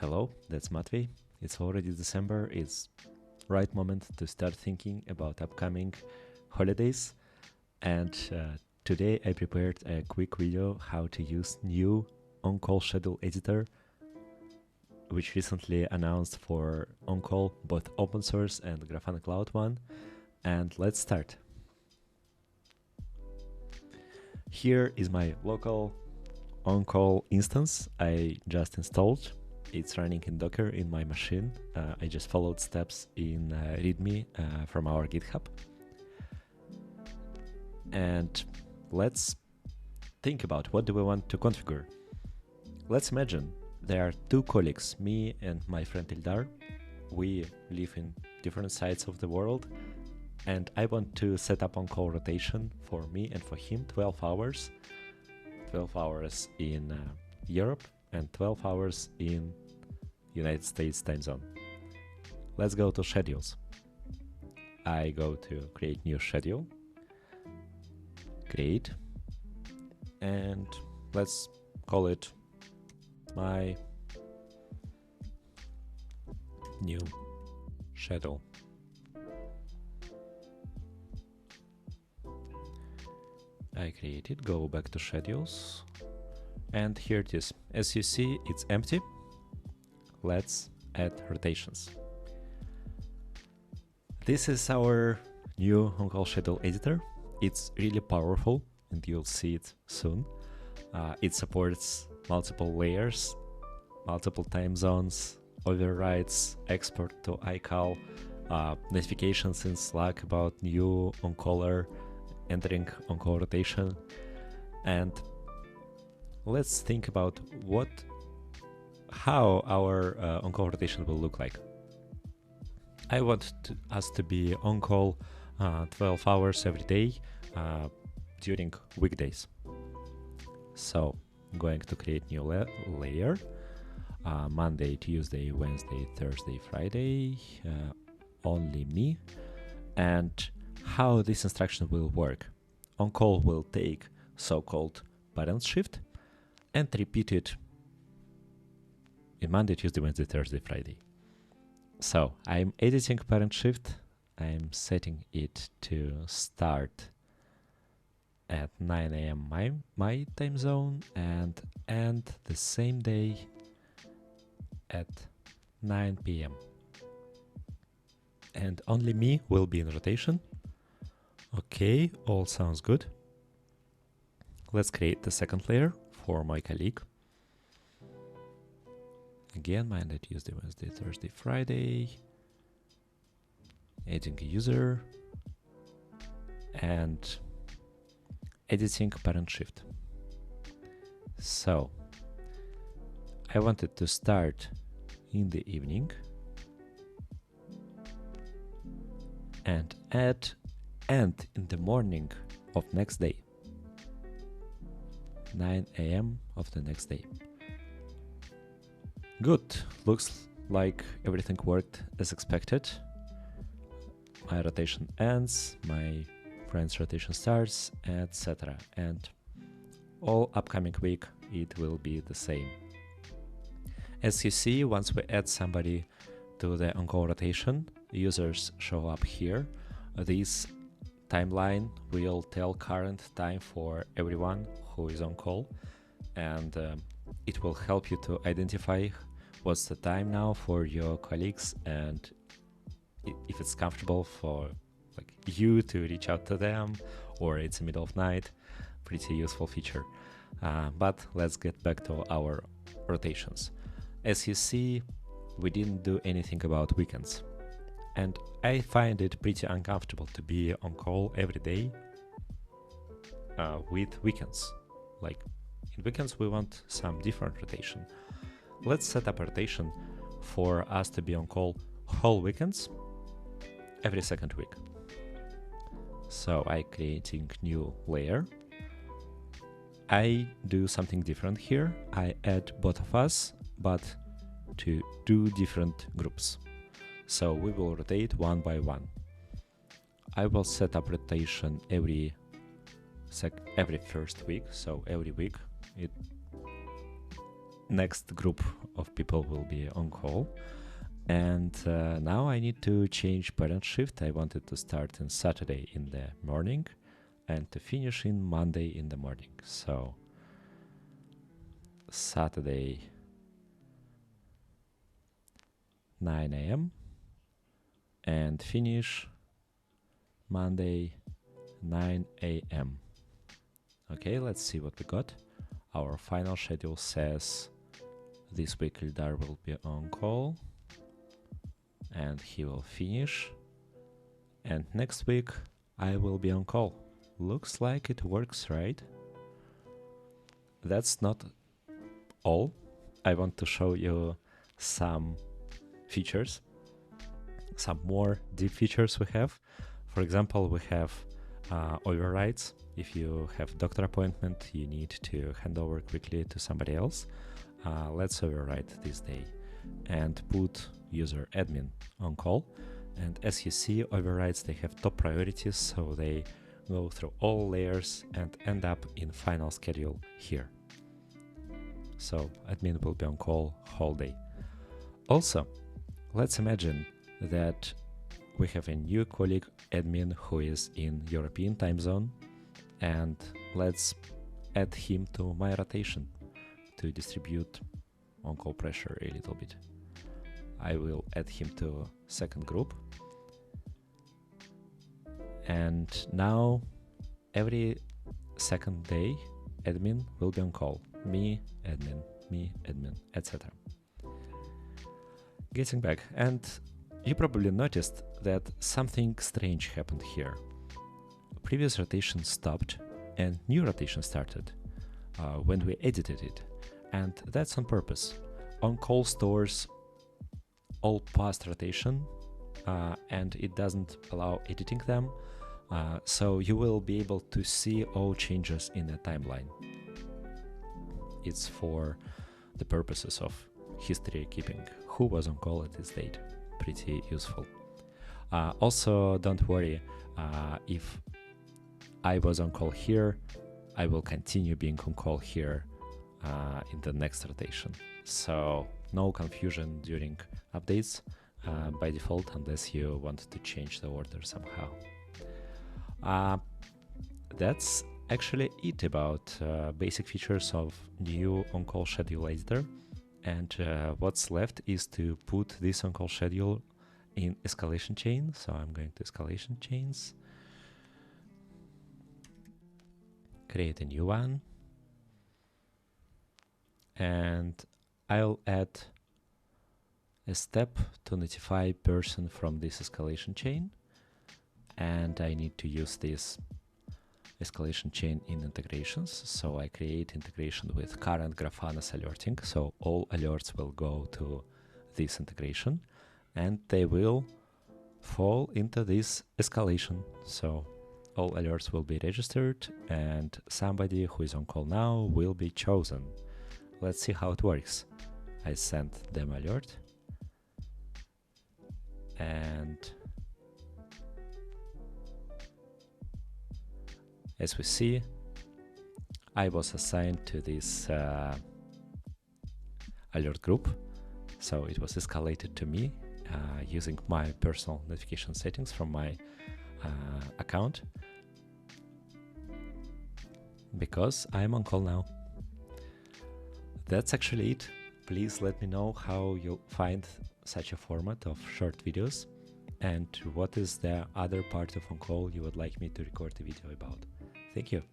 Hello, that's Matvey. It's already December. It's right moment to start thinking about upcoming holidays. And today I prepared a quick video how to use new on-call schedule editor, which recently announced for on-call, both open source and Grafana Cloud one. And let's start. Here is my local on-call instance I just installed. It's running in Docker in my machine. I just followed steps in README from our GitHub. And let's think about what do we want to configure. Let's imagine there are two colleagues, me and my friend Ildar. We live in different sides of the world, and I want to set up on-call rotation for me and for him, 12 hours. 12 hours in Europe and 12 hours in United States time zone. Let's go to schedules. I go to create new schedule, create, and let's call it my new schedule. I create it, go back to schedules, and here it is. As you see, it's empty. Let's add rotations. This is our new on-call schedule editor. It's really powerful, and you'll see it soon. It supports multiple layers, multiple time zones, overrides, export to iCal, notifications in Slack about new on-caller entering on-call rotation. And let's think about how our on-call rotation will look like. I want us to be on-call 12 hours every day during weekdays. So I'm going to create new layer, Monday, Tuesday, Wednesday, Thursday, Friday, only me. And how this instruction will work. On-call will take so-called parent shift and repeat it in Monday, Tuesday, Wednesday, Thursday, Friday. So I'm editing parent shift. I'm setting it to start at 9 a.m. my time zone and end the same day at 9 p.m. And only me will be in rotation. Okay, all sounds good. Let's create the second layer for my colleague. Again, Monday, Tuesday, Wednesday, Thursday, Friday. Adding a user and editing parent shift. So I wanted to start in the evening and end in the morning of next day, 9 a.m. of the next day. Good, looks like everything worked as expected. My rotation ends, my friend's rotation starts, etc. And all upcoming week it will be the same. As you see, once we add somebody to the on-call rotation, users show up here. This timeline will tell current time for everyone who is on call, and it will help you to identify what's the time now for your colleagues and if it's comfortable for you to reach out to them or it's the middle of night. Pretty useful feature. But let's get back to our rotations. As you see, we didn't do anything about weekends. And I find it pretty uncomfortable to be on call every day with weekends. Like in weekends, we want some different rotation. Let's set up a rotation for us to be on call whole weekends every second week. So I creating new layer. I do something different here. I add both of us, but to two different groups. So we will rotate one by one. I will set up rotation every first week. So every week next group of people will be on call. And now I need to change parent shift. I wanted to start on Saturday in the morning and to finish in Monday in the morning. So Saturday 9 a.m. and finish Monday 9 a.m. Okay, let's see what we got. Our final schedule says this week Ildar will be on call and he will finish, and next week I will be on call. Looks like it works, right? That's not all. I want to show you some features, some more deep features we have. For example, we have overrides. If you have doctor appointment, you need to hand over quickly to somebody else. Let's override this day and put user admin on call. And as you see, overrides, they have top priorities, so they go through all layers and end up in final schedule here. So admin will be on call whole day. Also, let's imagine that we have a new colleague admin who is in European time zone, and let's add him to my rotation to distribute on-call pressure a little bit. I will add him to second group. And now every second day, admin will be on call. Me, admin, etc. Getting back, and you probably noticed that something strange happened here. Previous rotation stopped and new rotation started when we edited it. And that's on purpose. On-call stores all past rotation and it doesn't allow editing them. So you will be able to see all changes in a timeline. It's for the purposes of history keeping. Who was on call at this date? Pretty useful. Also, don't worry, if I was on call here, I will continue being on call here in the next rotation. So no confusion during updates by default, unless you want to change the order somehow. That's actually it about basic features of new on-call schedule editor. And what's left is to put this on-call schedule in escalation chain. So I'm going to escalation chains, create a new one, and I'll add a step to notify person from this escalation chain. And I need to use this escalation chain in integrations. So I create integration with current Grafana's alerting. So all alerts will go to this integration and they will fall into this escalation. So all alerts will be registered and somebody who is on call now will be chosen. Let's see how it works. I send them alert and as we see, I was assigned to this alert group, so it was escalated to me using my personal notification settings from my account, because I'm on call now. That's actually it. Please let me know how you'll find such a format of short videos and what is the other part of on call you would like me to record a video about. Thank you.